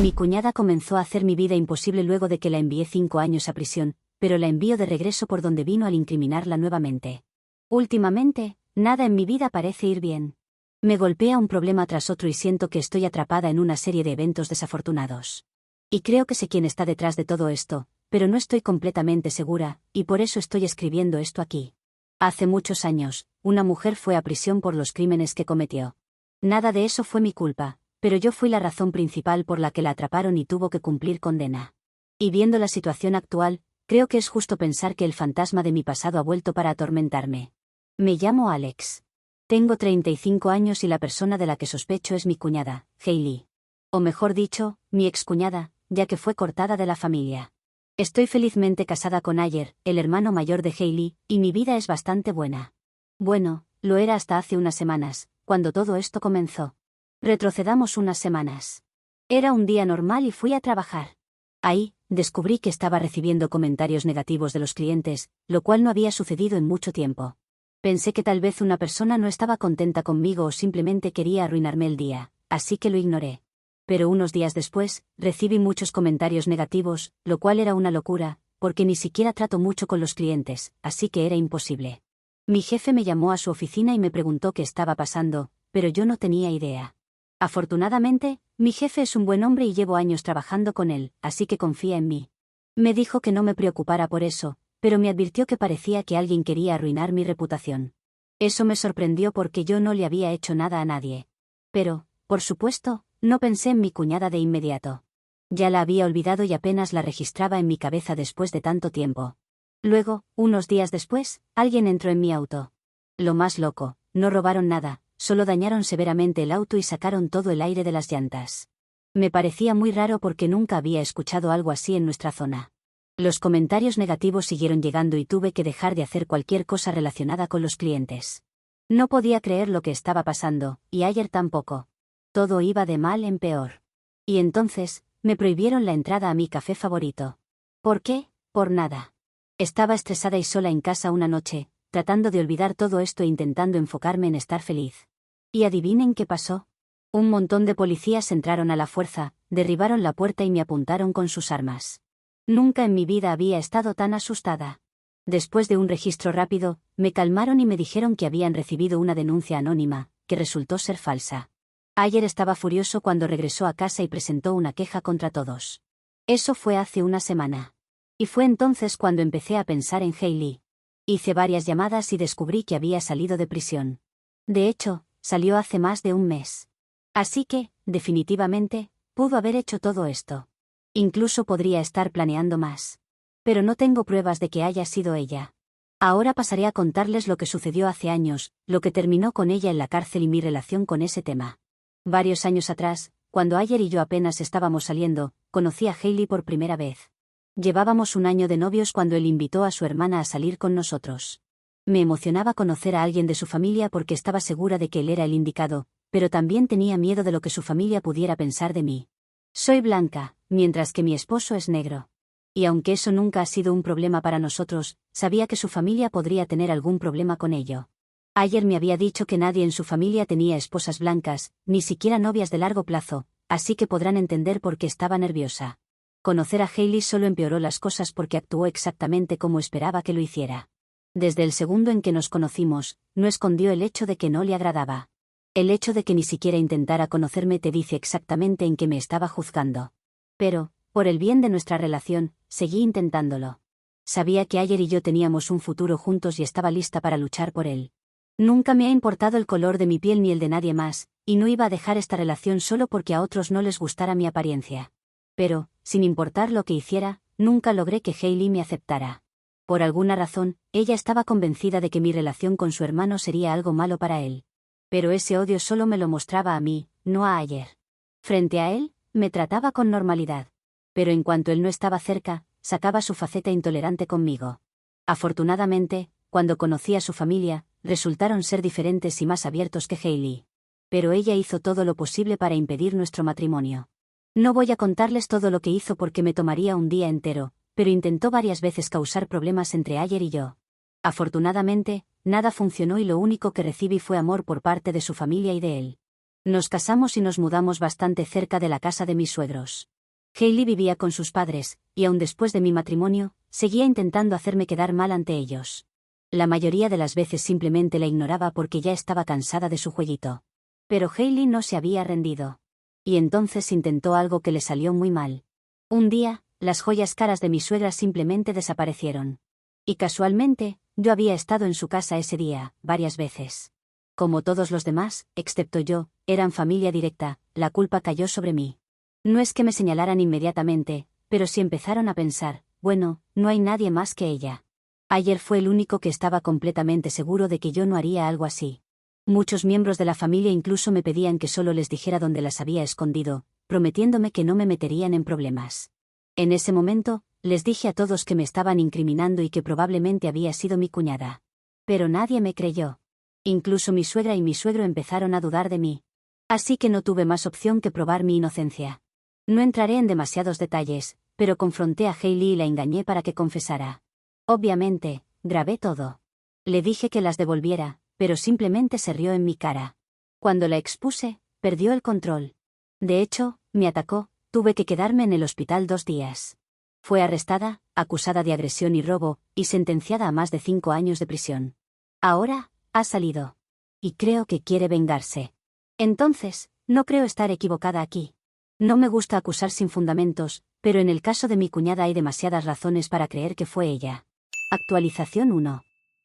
Mi cuñada comenzó a hacer mi vida imposible luego de que la envié 5 años a prisión, pero la envío de regreso por donde vino al incriminarla nuevamente. Últimamente, nada en mi vida parece ir bien. Me golpea un problema tras otro y siento que estoy atrapada en una serie de eventos desafortunados. Y creo que sé quién está detrás de todo esto, pero no estoy completamente segura, y por eso estoy escribiendo esto aquí. Hace muchos años, una mujer fue a prisión por los crímenes que cometió. Nada de eso fue mi culpa, pero yo fui la razón principal por la que la atraparon y tuvo que cumplir condena. Y viendo la situación actual, creo que es justo pensar que el fantasma de mi pasado ha vuelto para atormentarme. Me llamo Alex. Tengo 35 años y la persona de la que sospecho es mi cuñada, Hailey. O mejor dicho, mi excuñada, ya que fue cortada de la familia. Estoy felizmente casada con Ayer, el hermano mayor de Hailey, y mi vida es bastante buena. Bueno, lo era hasta hace unas semanas, cuando todo esto comenzó. Retrocedamos unas semanas. Era un día normal y fui a trabajar. Ahí, descubrí que estaba recibiendo comentarios negativos de los clientes, lo cual no había sucedido en mucho tiempo. Pensé que tal vez una persona no estaba contenta conmigo o simplemente quería arruinarme el día, así que lo ignoré. Pero unos días después, recibí muchos comentarios negativos, lo cual era una locura, porque ni siquiera trato mucho con los clientes, así que era imposible. Mi jefe me llamó a su oficina y me preguntó qué estaba pasando, pero yo no tenía idea. Afortunadamente, mi jefe es un buen hombre y llevo años trabajando con él, así que confía en mí. Me dijo que no me preocupara por eso, pero me advirtió que parecía que alguien quería arruinar mi reputación. Eso me sorprendió porque yo no le había hecho nada a nadie. Pero, por supuesto, no pensé en mi cuñada de inmediato. Ya la había olvidado y apenas la registraba en mi cabeza después de tanto tiempo. Luego, unos días después, alguien entró en mi auto. Lo más loco, no robaron nada, solo dañaron severamente el auto y sacaron todo el aire de las llantas. Me parecía muy raro porque nunca había escuchado algo así en nuestra zona. Los comentarios negativos siguieron llegando y tuve que dejar de hacer cualquier cosa relacionada con los clientes. No podía creer lo que estaba pasando, y ayer tampoco. Todo iba de mal en peor. Y entonces, me prohibieron la entrada a mi café favorito. ¿Por qué? Por nada. Estaba estresada y sola en casa una noche, tratando de olvidar todo esto e intentando enfocarme en estar feliz. ¿Y adivinen qué pasó? Un montón de policías entraron a la fuerza, derribaron la puerta y me apuntaron con sus armas. Nunca en mi vida había estado tan asustada. Después de un registro rápido, me calmaron y me dijeron que habían recibido una denuncia anónima, que resultó ser falsa. Ayer estaba furioso cuando regresó a casa y presentó una queja contra todos. Eso fue hace una semana. Y fue entonces cuando empecé a pensar en Hailey. Hice varias llamadas y descubrí que había salido de prisión. De hecho, salió hace más de un mes. Así que, definitivamente, pudo haber hecho todo esto. Incluso podría estar planeando más. Pero no tengo pruebas de que haya sido ella. Ahora pasaré a contarles lo que sucedió hace años, lo que terminó con ella en la cárcel y mi relación con ese tema. Varios años atrás, cuando Ayer y yo apenas estábamos saliendo, conocí a Hailey por primera vez. Llevábamos un año de novios cuando él invitó a su hermana a salir con nosotros. Me emocionaba conocer a alguien de su familia porque estaba segura de que él era el indicado, pero también tenía miedo de lo que su familia pudiera pensar de mí. Soy blanca, mientras que mi esposo es negro. Y aunque eso nunca ha sido un problema para nosotros, sabía que su familia podría tener algún problema con ello. Ayer me había dicho que nadie en su familia tenía esposas blancas, ni siquiera novias de largo plazo, así que podrán entender por qué estaba nerviosa. Conocer a Hailey solo empeoró las cosas porque actuó exactamente como esperaba que lo hiciera. Desde el segundo en que nos conocimos, no escondió el hecho de que no le agradaba. El hecho de que ni siquiera intentara conocerme te dice exactamente en qué me estaba juzgando. Pero, por el bien de nuestra relación, seguí intentándolo. Sabía que Ayer y yo teníamos un futuro juntos y estaba lista para luchar por él. Nunca me ha importado el color de mi piel ni el de nadie más, y no iba a dejar esta relación solo porque a otros no les gustara mi apariencia. Pero, sin importar lo que hiciera, nunca logré que Hailey me aceptara. Por alguna razón, ella estaba convencida de que mi relación con su hermano sería algo malo para él. Pero ese odio solo me lo mostraba a mí, no a Ayer. Frente a él, me trataba con normalidad. Pero en cuanto él no estaba cerca, sacaba su faceta intolerante conmigo. Afortunadamente, cuando conocí a su familia, resultaron ser diferentes y más abiertos que Hailey. Pero ella hizo todo lo posible para impedir nuestro matrimonio. No voy a contarles todo lo que hizo porque me tomaría un día entero, pero intentó varias veces causar problemas entre Ayer y yo. Afortunadamente, nada funcionó y lo único que recibí fue amor por parte de su familia y de él. Nos casamos y nos mudamos bastante cerca de la casa de mis suegros. Hailey vivía con sus padres, y aun después de mi matrimonio, seguía intentando hacerme quedar mal ante ellos. La mayoría de las veces simplemente la ignoraba porque ya estaba cansada de su jueguito. Pero Hailey no se había rendido. Y entonces intentó algo que le salió muy mal. Un día, las joyas caras de mi suegra simplemente desaparecieron. Y casualmente, yo había estado en su casa ese día, varias veces. Como todos los demás, excepto yo, eran familia directa, la culpa cayó sobre mí. No es que me señalaran inmediatamente, pero sí empezaron a pensar, bueno, no hay nadie más que ella. Ayer fue el único que estaba completamente seguro de que yo no haría algo así. Muchos miembros de la familia incluso me pedían que solo les dijera dónde las había escondido, prometiéndome que no me meterían en problemas. En ese momento, les dije a todos que me estaban incriminando y que probablemente había sido mi cuñada. Pero nadie me creyó. Incluso mi suegra y mi suegro empezaron a dudar de mí. Así que no tuve más opción que probar mi inocencia. No entraré en demasiados detalles, pero confronté a Hailey y la engañé para que confesara. Obviamente, grabé todo. Le dije que las devolviera, pero simplemente se rió en mi cara. Cuando la expuse, perdió el control. De hecho, me atacó, tuve que quedarme en el hospital 2 días. Fue arrestada, acusada de agresión y robo, y sentenciada a más de 5 años de prisión. Ahora, ha salido. Y creo que quiere vengarse. Entonces, no creo estar equivocada aquí. No me gusta acusar sin fundamentos, pero en el caso de mi cuñada hay demasiadas razones para creer que fue ella. Actualización 1.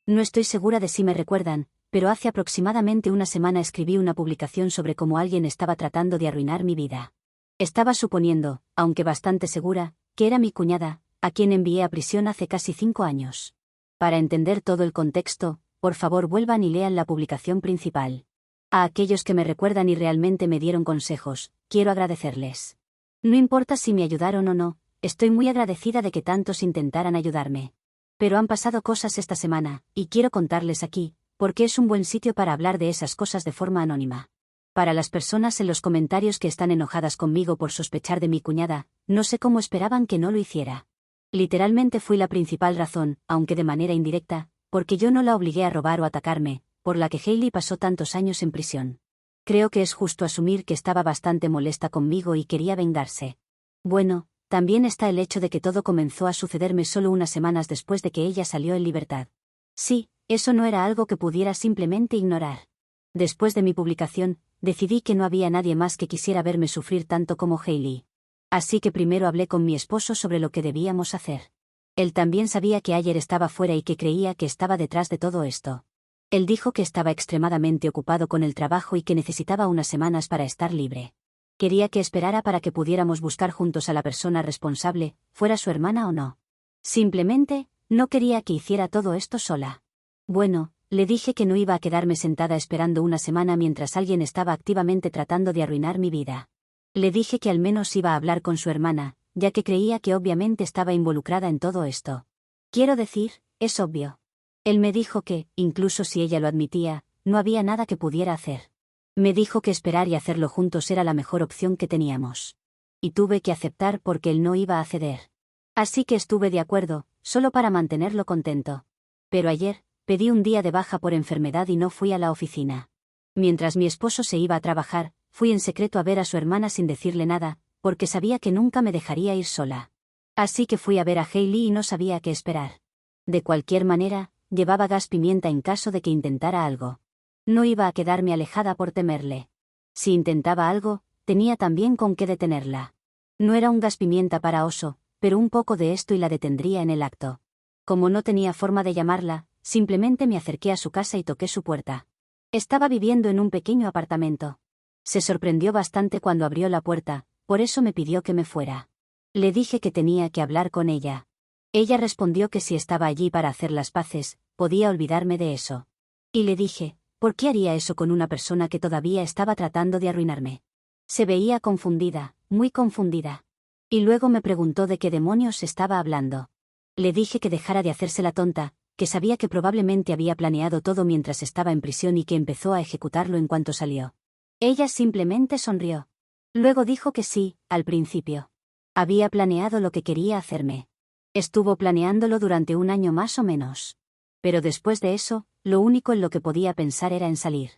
No estoy segura de si me recuerdan, pero hace aproximadamente una semana escribí una publicación sobre cómo alguien estaba tratando de arruinar mi vida. Estaba suponiendo, aunque bastante segura, que era mi cuñada, a quien envié a prisión hace casi 5 años. Para entender todo el contexto, por favor vuelvan y lean la publicación principal. A aquellos que me recuerdan y realmente me dieron consejos, quiero agradecerles. No importa si me ayudaron o no, estoy muy agradecida de que tantos intentaran ayudarme. Pero han pasado cosas esta semana, y quiero contarles aquí, porque es un buen sitio para hablar de esas cosas de forma anónima. Para las personas en los comentarios que están enojadas conmigo por sospechar de mi cuñada, no sé cómo esperaban que no lo hiciera. Literalmente fui la principal razón, aunque de manera indirecta, porque yo no la obligué a robar o atacarme, por la que Hailey pasó tantos años en prisión. Creo que es justo asumir que estaba bastante molesta conmigo y quería vengarse. Bueno, también está el hecho de que todo comenzó a sucederme solo unas semanas después de que ella salió en libertad. Sí, eso no era algo que pudiera simplemente ignorar. Después de mi publicación, decidí que no había nadie más que quisiera verme sufrir tanto como Hailey. Así que primero hablé con mi esposo sobre lo que debíamos hacer. Él también sabía que ayer estaba fuera y que creía que estaba detrás de todo esto. Él dijo que estaba extremadamente ocupado con el trabajo y que necesitaba unas semanas para estar libre. Quería que esperara para que pudiéramos buscar juntos a la persona responsable, fuera su hermana o no. Simplemente, no quería que hiciera todo esto sola. Bueno, le dije que no iba a quedarme sentada esperando una semana mientras alguien estaba activamente tratando de arruinar mi vida. Le dije que al menos iba a hablar con su hermana, ya que creía que obviamente estaba involucrada en todo esto. Quiero decir, es obvio. Él me dijo que, incluso si ella lo admitía, no había nada que pudiera hacer. Me dijo que esperar y hacerlo juntos era la mejor opción que teníamos. Y tuve que aceptar porque él no iba a ceder. Así que estuve de acuerdo, solo para mantenerlo contento. Pero ayer, pedí un día de baja por enfermedad y no fui a la oficina. Mientras mi esposo se iba a trabajar, fui en secreto a ver a su hermana sin decirle nada, porque sabía que nunca me dejaría ir sola. Así que fui a ver a Hailey y no sabía qué esperar. De cualquier manera, llevaba gas pimienta en caso de que intentara algo. No iba a quedarme alejada por temerle. Si intentaba algo, tenía también con qué detenerla. No era un gas pimienta para oso, pero un poco de esto y la detendría en el acto. Como no tenía forma de llamarla, simplemente me acerqué a su casa y toqué su puerta. Estaba viviendo en un pequeño apartamento. Se sorprendió bastante cuando abrió la puerta, por eso me pidió que me fuera. Le dije que tenía que hablar con ella. Ella respondió que si estaba allí para hacer las paces, podía olvidarme de eso. Y le dije, ¿por qué haría eso con una persona que todavía estaba tratando de arruinarme? Se veía confundida, muy confundida. Y luego me preguntó de qué demonios estaba hablando. Le dije que dejara de hacerse la tonta, que sabía que probablemente había planeado todo mientras estaba en prisión y que empezó a ejecutarlo en cuanto salió. Ella simplemente sonrió. Luego dijo que sí, al principio. Había planeado lo que quería hacerme. Estuvo planeándolo durante 1 año más o menos. Pero después de eso, lo único en lo que podía pensar era en salir.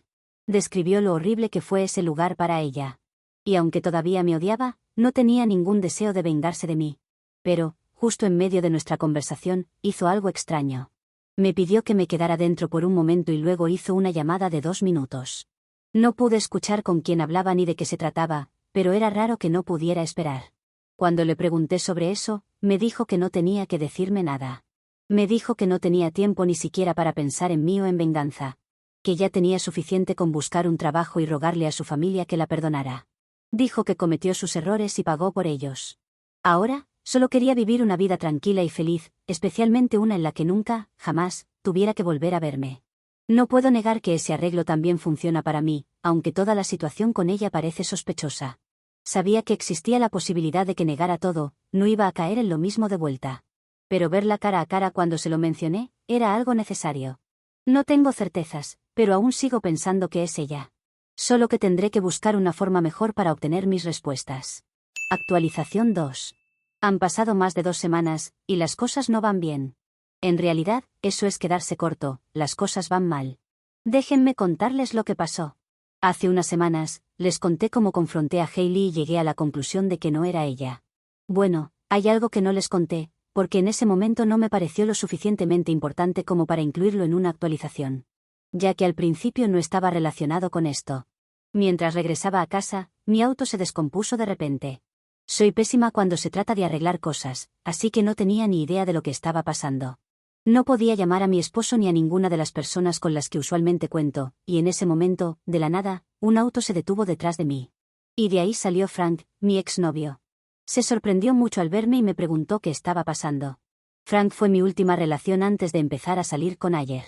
Describió lo horrible que fue ese lugar para ella. Y aunque todavía me odiaba, no tenía ningún deseo de vengarse de mí. Pero, justo en medio de nuestra conversación, hizo algo extraño. Me pidió que me quedara dentro por un momento y luego hizo una llamada de 2 minutos. No pude escuchar con quién hablaba ni de qué se trataba, pero era raro que no pudiera esperar. Cuando le pregunté sobre eso, me dijo que no tenía que decirme nada. Me dijo que no tenía tiempo ni siquiera para pensar en mí o en venganza. Que ya tenía suficiente con buscar un trabajo y rogarle a su familia que la perdonara. Dijo que cometió sus errores y pagó por ellos. Ahora, solo quería vivir una vida tranquila y feliz, especialmente una en la que nunca, jamás, tuviera que volver a verme. No puedo negar que ese arreglo también funciona para mí, aunque toda la situación con ella parece sospechosa. Sabía que existía la posibilidad de que negara todo, no iba a caer en lo mismo de vuelta. Pero verla cara a cara cuando se lo mencioné, era algo necesario. No tengo certezas, pero aún sigo pensando que es ella. Solo que tendré que buscar una forma mejor para obtener mis respuestas. Actualización 2. Han pasado más de 2 semanas, y las cosas no van bien. En realidad, eso es quedarse corto, las cosas van mal. Déjenme contarles lo que pasó. Hace unas semanas, les conté cómo confronté a Hailey y llegué a la conclusión de que no era ella. Bueno, hay algo que no les conté, porque en ese momento no me pareció lo suficientemente importante como para incluirlo en una actualización. Ya que al principio no estaba relacionado con esto. Mientras regresaba a casa, mi auto se descompuso de repente. Soy pésima cuando se trata de arreglar cosas, así que no tenía ni idea de lo que estaba pasando. No podía llamar a mi esposo ni a ninguna de las personas con las que usualmente cuento, y en ese momento, de la nada, un auto se detuvo detrás de mí. Y de ahí salió Frank, mi exnovio. Se sorprendió mucho al verme y me preguntó qué estaba pasando. Frank fue mi última relación antes de empezar a salir con Ayer.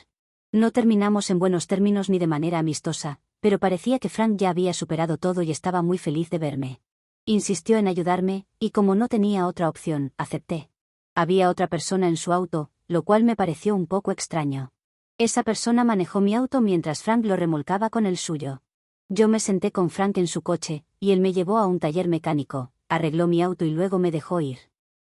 No terminamos en buenos términos ni de manera amistosa, pero parecía que Frank ya había superado todo y estaba muy feliz de verme. Insistió en ayudarme, y como no tenía otra opción, acepté. Había otra persona en su auto, lo cual me pareció un poco extraño. Esa persona manejó mi auto mientras Frank lo remolcaba con el suyo. Yo me senté con Frank en su coche, y él me llevó a un taller mecánico, arregló mi auto y luego me dejó ir.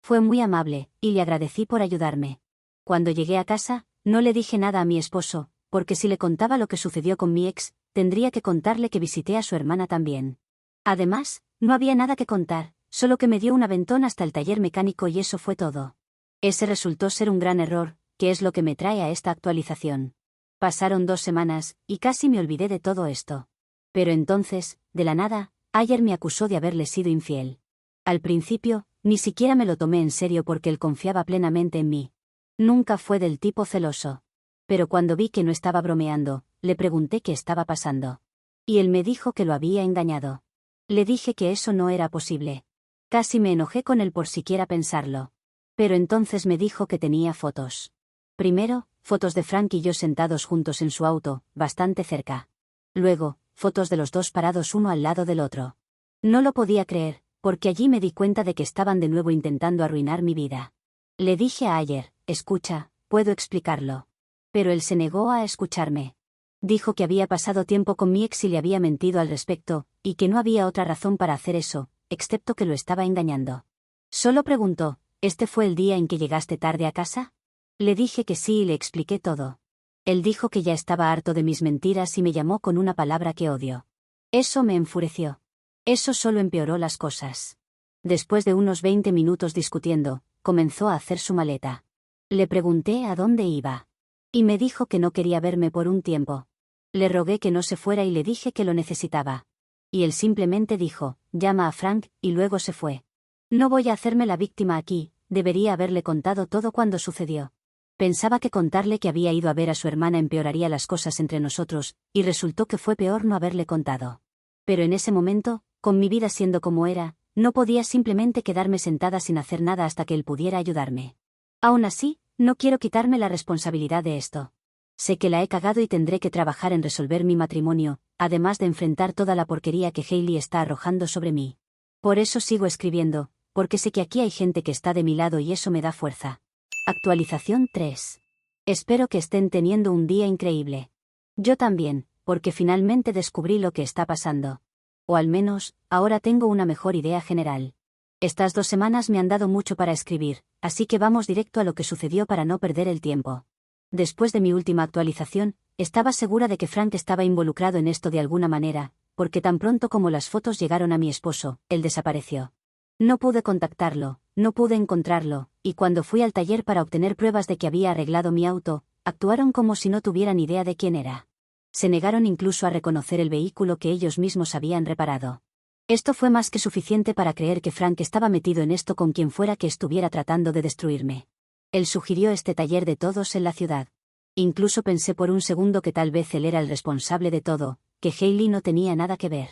Fue muy amable, y le agradecí por ayudarme. Cuando llegué a casa, no le dije nada a mi esposo, porque si le contaba lo que sucedió con mi ex, tendría que contarle que visité a su hermana también. Además, no había nada que contar, solo que me dio un aventón hasta el taller mecánico y eso fue todo. Ese resultó ser un gran error, que es lo que me trae a esta actualización. Pasaron 2 semanas, y casi me olvidé de todo esto. Pero entonces, de la nada, Ayer me acusó de haberle sido infiel. Al principio, ni siquiera me lo tomé en serio porque él confiaba plenamente en mí. Nunca fue del tipo celoso. Pero cuando vi que no estaba bromeando, le pregunté qué estaba pasando. Y él me dijo que lo había engañado. Le dije que eso no era posible. Casi me enojé con él por siquiera pensarlo. Pero entonces me dijo que tenía fotos. Primero, fotos de Frank y yo sentados juntos en su auto, bastante cerca. Luego, fotos de los dos parados uno al lado del otro. No lo podía creer, porque allí me di cuenta de que estaban de nuevo intentando arruinar mi vida. Le dije a Ayer, escucha, puedo explicarlo. Pero él se negó a escucharme. Dijo que había pasado tiempo con mi ex y le había mentido al respecto, y que no había otra razón para hacer eso, excepto que lo estaba engañando. Solo preguntó, ¿este fue el día en que llegaste tarde a casa? Le dije que sí y le expliqué todo. Él dijo que ya estaba harto de mis mentiras y me llamó con una palabra que odio. Eso me enfureció. Eso solo empeoró las cosas. Después de unos 20 minutos discutiendo, comenzó a hacer su maleta. Le pregunté a dónde iba. Y me dijo que no quería verme por un tiempo. Le rogué que no se fuera y le dije que lo necesitaba. Y él simplemente dijo, llama a Frank, y luego se fue. No voy a hacerme la víctima aquí, debería haberle contado todo cuando sucedió. Pensaba que contarle que había ido a ver a su hermana empeoraría las cosas entre nosotros, y resultó que fue peor no haberle contado. Pero en ese momento, con mi vida siendo como era, no podía simplemente quedarme sentada sin hacer nada hasta que él pudiera ayudarme. Aún así, no quiero quitarme la responsabilidad de esto. Sé que la he cagado y tendré que trabajar en resolver mi matrimonio, además de enfrentar toda la porquería que Hailey está arrojando sobre mí. Por eso sigo escribiendo, porque sé que aquí hay gente que está de mi lado y eso me da fuerza. Actualización 3. Espero que estén teniendo un día increíble. Yo también, porque finalmente descubrí lo que está pasando. O al menos, ahora tengo una mejor idea general. Estas 2 semanas me han dado mucho para escribir, así que vamos directo a lo que sucedió para no perder el tiempo. Después de mi última actualización, estaba segura de que Frank estaba involucrado en esto de alguna manera, porque tan pronto como las fotos llegaron a mi esposo, él desapareció. No pude contactarlo, no pude encontrarlo, y cuando fui al taller para obtener pruebas de que había arreglado mi auto, actuaron como si no tuvieran idea de quién era. Se negaron incluso a reconocer el vehículo que ellos mismos habían reparado. Esto fue más que suficiente para creer que Frank estaba metido en esto con quien fuera que estuviera tratando de destruirme. Él sugirió este taller de todos en la ciudad. Incluso pensé por un segundo que tal vez él era el responsable de todo, que Hailey no tenía nada que ver.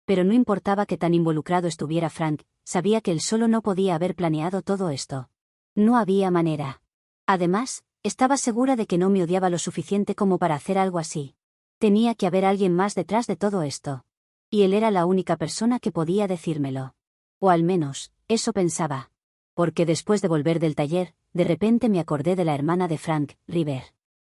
Pero no importaba que tan involucrado estuviera Frank, sabía que él solo no podía haber planeado todo esto. No había manera. Además, estaba segura de que no me odiaba lo suficiente como para hacer algo así. Tenía que haber alguien más detrás de todo esto. Y él era la única persona que podía decírmelo. O al menos, eso pensaba. Porque después de volver del taller, de repente me acordé de la hermana de Frank, River.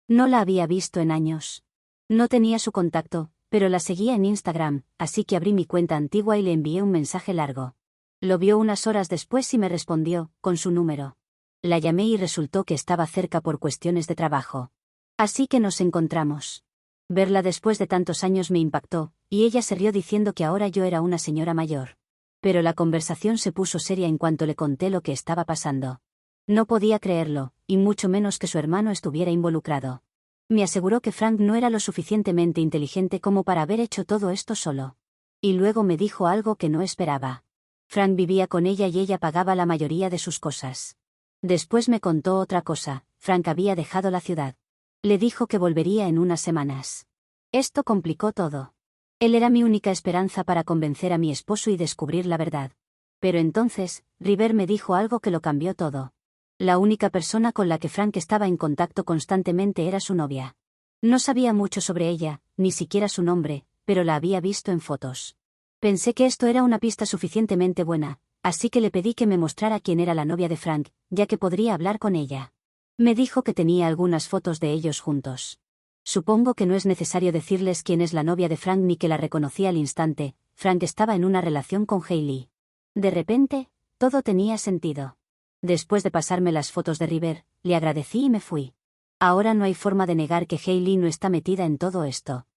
No la había visto en años. No tenía su contacto, pero la seguía en Instagram, así que abrí mi cuenta antigua y le envié un mensaje largo. Lo vio unas horas después y me respondió, con su número. La llamé y resultó que estaba cerca por cuestiones de trabajo. Así que nos encontramos. Verla después de tantos años me impactó, y ella se rió diciendo que ahora yo era una señora mayor. Pero la conversación se puso seria en cuanto le conté lo que estaba pasando. No podía creerlo, y mucho menos que su hermano estuviera involucrado. Me aseguró que Frank no era lo suficientemente inteligente como para haber hecho todo esto solo. Y luego me dijo algo que no esperaba. Frank vivía con ella y ella pagaba la mayoría de sus cosas. Después me contó otra cosa, Frank había dejado la ciudad. Le dijo que volvería en unas semanas. Esto complicó todo. Él era mi única esperanza para convencer a mi esposo y descubrir la verdad. Pero entonces, River me dijo algo que lo cambió todo. La única persona con la que Frank estaba en contacto constantemente era su novia. No sabía mucho sobre ella, ni siquiera su nombre, pero la había visto en fotos. Pensé que esto era una pista suficientemente buena, así que le pedí que me mostrara quién era la novia de Frank, ya que podría hablar con ella. Me dijo que tenía algunas fotos de ellos juntos. Supongo que no es necesario decirles quién es la novia de Frank ni que la reconocí al instante. Frank estaba en una relación con Hailey. De repente, todo tenía sentido. Después de pasarme las fotos de River, le agradecí y me fui. Ahora no hay forma de negar que Hailey no está metida en todo esto.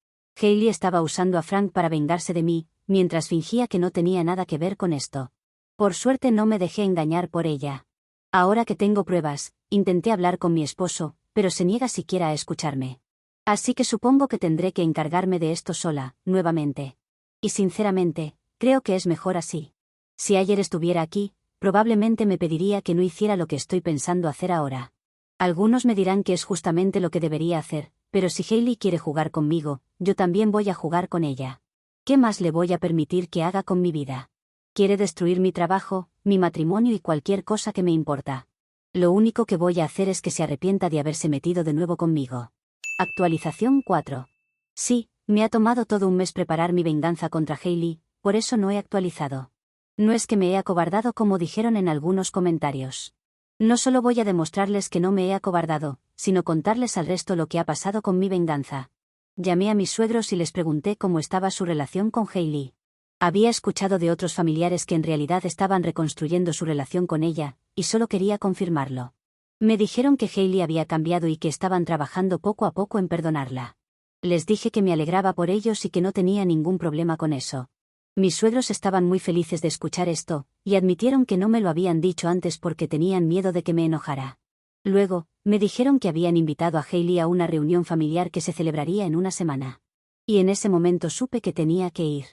Hailey estaba usando a Frank para vengarse de mí, mientras fingía que no tenía nada que ver con esto. Por suerte no me dejé engañar por ella. Ahora que tengo pruebas, intenté hablar con mi esposo, pero se niega siquiera a escucharme. Así que supongo que tendré que encargarme de esto sola, nuevamente. Y sinceramente, creo que es mejor así. Si ayer estuviera aquí, probablemente me pediría que no hiciera lo que estoy pensando hacer ahora. Algunos me dirán que es justamente lo que debería hacer, pero si Hailey quiere jugar conmigo, yo también voy a jugar con ella. ¿Qué más le voy a permitir que haga con mi vida? Quiere destruir mi trabajo, mi matrimonio y cualquier cosa que me importa. Lo único que voy a hacer es que se arrepienta de haberse metido de nuevo conmigo. Actualización 4. Sí, me ha tomado todo un mes preparar mi venganza contra Hailey, por eso no he actualizado. No es que me he acobardado como dijeron en algunos comentarios. No solo voy a demostrarles que no me he acobardado, sino contarles al resto lo que ha pasado con mi venganza. Llamé a mis suegros y les pregunté cómo estaba su relación con Hailey. Había escuchado de otros familiares que en realidad estaban reconstruyendo su relación con ella, y solo quería confirmarlo. Me dijeron que Hailey había cambiado y que estaban trabajando poco a poco en perdonarla. Les dije que me alegraba por ellos y que no tenía ningún problema con eso. Mis suegros estaban muy felices de escuchar esto, y admitieron que no me lo habían dicho antes porque tenían miedo de que me enojara. Luego, me dijeron que habían invitado a Hailey a una reunión familiar que se celebraría en una semana. Y en ese momento supe que tenía que ir.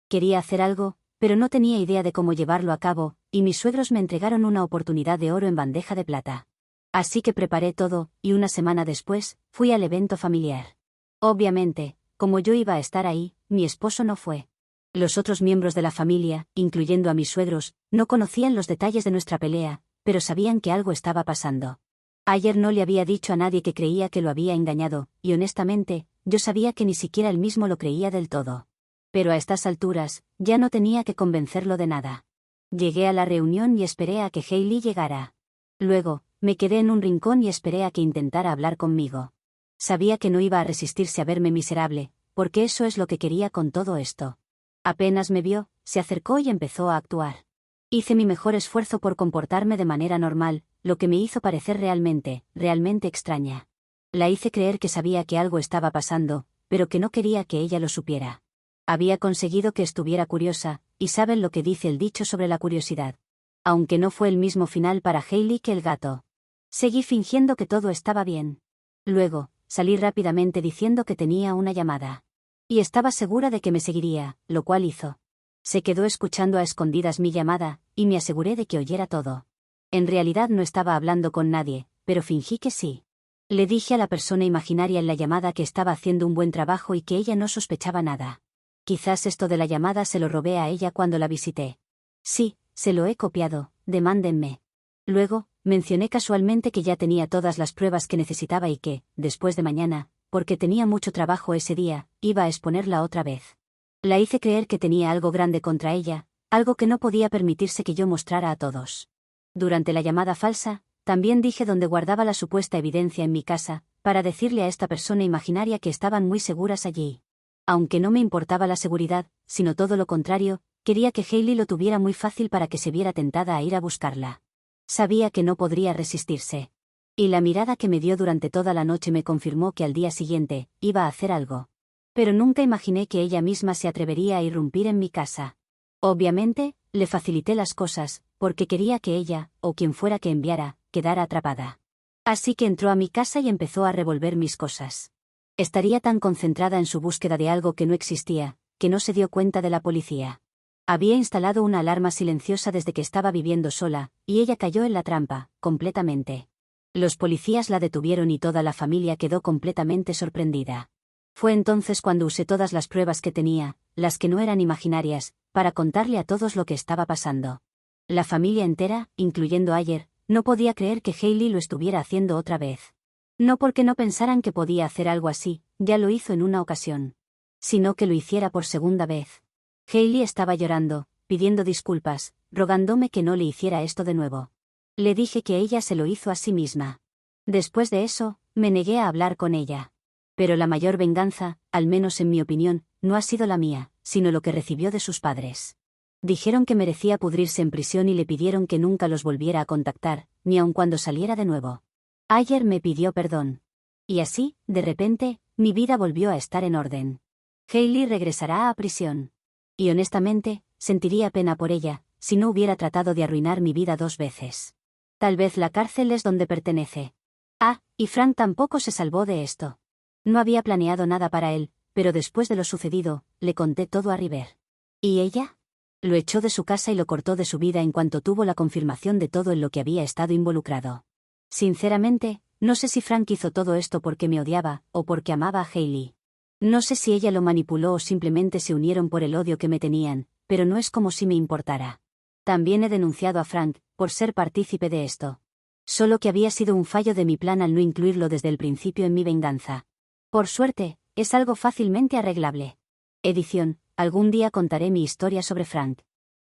Quería hacer algo, pero no tenía idea de cómo llevarlo a cabo, y mis suegros me entregaron una oportunidad de oro en bandeja de plata. Así que preparé todo, y una semana después, fui al evento familiar. Obviamente, como yo iba a estar ahí, mi esposo no fue. Los otros miembros de la familia, incluyendo a mis suegros, no conocían los detalles de nuestra pelea, pero sabían que algo estaba pasando. Ayer no le había dicho a nadie que creía que lo había engañado, y honestamente, yo sabía que ni siquiera él mismo lo creía del todo. Pero a estas alturas, ya no tenía que convencerlo de nada. Llegué a la reunión y esperé a que Hailey llegara. Luego, me quedé en un rincón y esperé a que intentara hablar conmigo. Sabía que no iba a resistirse a verme miserable, porque eso es lo que quería con todo esto. Apenas me vio, se acercó y empezó a actuar. Hice mi mejor esfuerzo por comportarme de manera normal, lo que me hizo parecer realmente extraña. La hice creer que sabía que algo estaba pasando, pero que no quería que ella lo supiera. Había conseguido que estuviera curiosa, y saben lo que dice el dicho sobre la curiosidad. Aunque no fue el mismo final para Hailey que el gato. Seguí fingiendo que todo estaba bien. Luego, salí rápidamente diciendo que tenía una llamada. Y estaba segura de que me seguiría, lo cual hizo. Se quedó escuchando a escondidas mi llamada, y me aseguré de que oyera todo. En realidad no estaba hablando con nadie, pero fingí que sí. Le dije a la persona imaginaria en la llamada que estaba haciendo un buen trabajo y que ella no sospechaba nada. Quizás esto de la llamada se lo robé a ella cuando la visité. Sí, se lo he copiado, demándenme. Luego, mencioné casualmente que ya tenía todas las pruebas que necesitaba y que, después de mañana, porque tenía mucho trabajo ese día, iba a exponerla otra vez. La hice creer que tenía algo grande contra ella, algo que no podía permitirse que yo mostrara a todos. Durante la llamada falsa, también dije dónde guardaba la supuesta evidencia en mi casa, para decirle a esta persona imaginaria que estaban muy seguras allí. Aunque no me importaba la seguridad, sino todo lo contrario, quería que Hailey lo tuviera muy fácil para que se viera tentada a ir a buscarla. Sabía que no podría resistirse. Y la mirada que me dio durante toda la noche me confirmó que al día siguiente, iba a hacer algo. Pero nunca imaginé que ella misma se atrevería a irrumpir en mi casa. Obviamente, le facilité las cosas, porque quería que ella, o quien fuera que enviara, quedara atrapada. Así que entró a mi casa y empezó a revolver mis cosas. Estaría tan concentrada en su búsqueda de algo que no existía, que no se dio cuenta de la policía. Había instalado una alarma silenciosa desde que estaba viviendo sola, y ella cayó en la trampa, completamente. Los policías la detuvieron y toda la familia quedó completamente sorprendida. Fue entonces cuando usé todas las pruebas que tenía, las que no eran imaginarias, para contarle a todos lo que estaba pasando. La familia entera, incluyendo Ayer, no podía creer que Hailey lo estuviera haciendo otra vez. No porque no pensaran que podía hacer algo así, ya lo hizo en una ocasión. Sino que lo hiciera por segunda vez. Hailey estaba llorando, pidiendo disculpas, rogándome que no le hiciera esto de nuevo. Le dije que ella se lo hizo a sí misma. Después de eso, me negué a hablar con ella. Pero la mayor venganza, al menos en mi opinión, no ha sido la mía, sino lo que recibió de sus padres. Dijeron que merecía pudrirse en prisión y le pidieron que nunca los volviera a contactar, ni aun cuando saliera de nuevo. Ayer me pidió perdón. Y así, de repente, mi vida volvió a estar en orden. Hailey regresará a prisión. Y honestamente, sentiría pena por ella, si no hubiera tratado de arruinar mi vida 2 veces. Tal vez la cárcel es donde pertenece. Ah, y Frank tampoco se salvó de esto. No había planeado nada para él, pero después de lo sucedido, le conté todo a River. ¿Y ella? Lo echó de su casa y lo cortó de su vida en cuanto tuvo la confirmación de todo en lo que había estado involucrado. Sinceramente, no sé si Frank hizo todo esto porque me odiaba, o porque amaba a Hailey. No sé si ella lo manipuló o simplemente se unieron por el odio que me tenían, pero no es como si me importara. También he denunciado a Frank, por ser partícipe de esto. Solo que había sido un fallo de mi plan al no incluirlo desde el principio en mi venganza. Por suerte, es algo fácilmente arreglable. Edición, algún día contaré mi historia sobre Frank.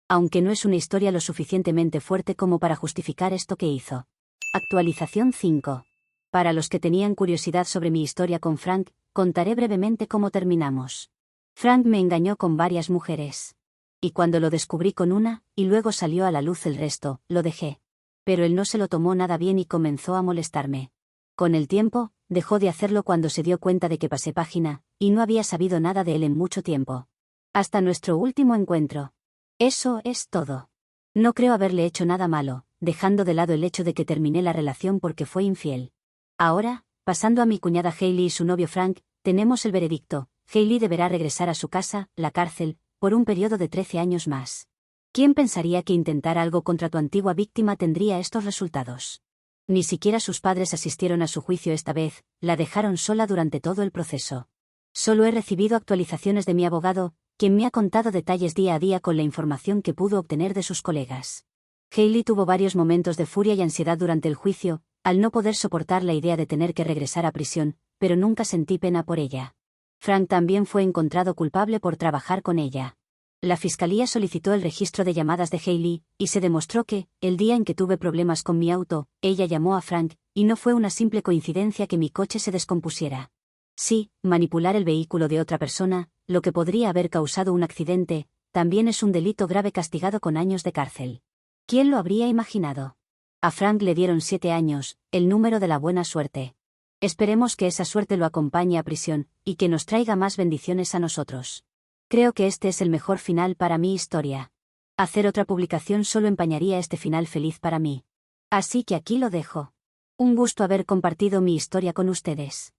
Aunque no es una historia lo suficientemente fuerte como para justificar esto que hizo. Actualización 5. Para los que tenían curiosidad sobre mi historia con Frank, contaré brevemente cómo terminamos. Frank me engañó con varias mujeres. Y cuando lo descubrí con una, y luego salió a la luz el resto, lo dejé. Pero él no se lo tomó nada bien y comenzó a molestarme. Con el tiempo, dejó de hacerlo cuando se dio cuenta de que pasé página, y no había sabido nada de él en mucho tiempo. Hasta nuestro último encuentro. Eso es todo. No creo haberle hecho nada malo, dejando de lado el hecho de que terminé la relación porque fue infiel. Ahora, pasando a mi cuñada Hailey y su novio Frank, tenemos el veredicto. Hailey deberá regresar a su casa, la cárcel, por un periodo de 13 años más. ¿Quién pensaría que intentar algo contra tu antigua víctima tendría estos resultados? Ni siquiera sus padres asistieron a su juicio esta vez, la dejaron sola durante todo el proceso. Solo he recibido actualizaciones de mi abogado, quien me ha contado detalles día a día con la información que pudo obtener de sus colegas. Hailey tuvo varios momentos de furia y ansiedad durante el juicio, al no poder soportar la idea de tener que regresar a prisión, pero nunca sentí pena por ella. Frank también fue encontrado culpable por trabajar con ella. La fiscalía solicitó el registro de llamadas de Hailey, y se demostró que, el día en que tuve problemas con mi auto, ella llamó a Frank, y no fue una simple coincidencia que mi coche se descompusiera. Sí, manipular el vehículo de otra persona, lo que podría haber causado un accidente, también es un delito grave castigado con años de cárcel. ¿Quién lo habría imaginado? A Frank le dieron 7 años, el número de la buena suerte. Esperemos que esa suerte lo acompañe a prisión, y que nos traiga más bendiciones a nosotros. Creo que este es el mejor final para mi historia. Hacer otra publicación solo empañaría este final feliz para mí. Así que aquí lo dejo. Un gusto haber compartido mi historia con ustedes.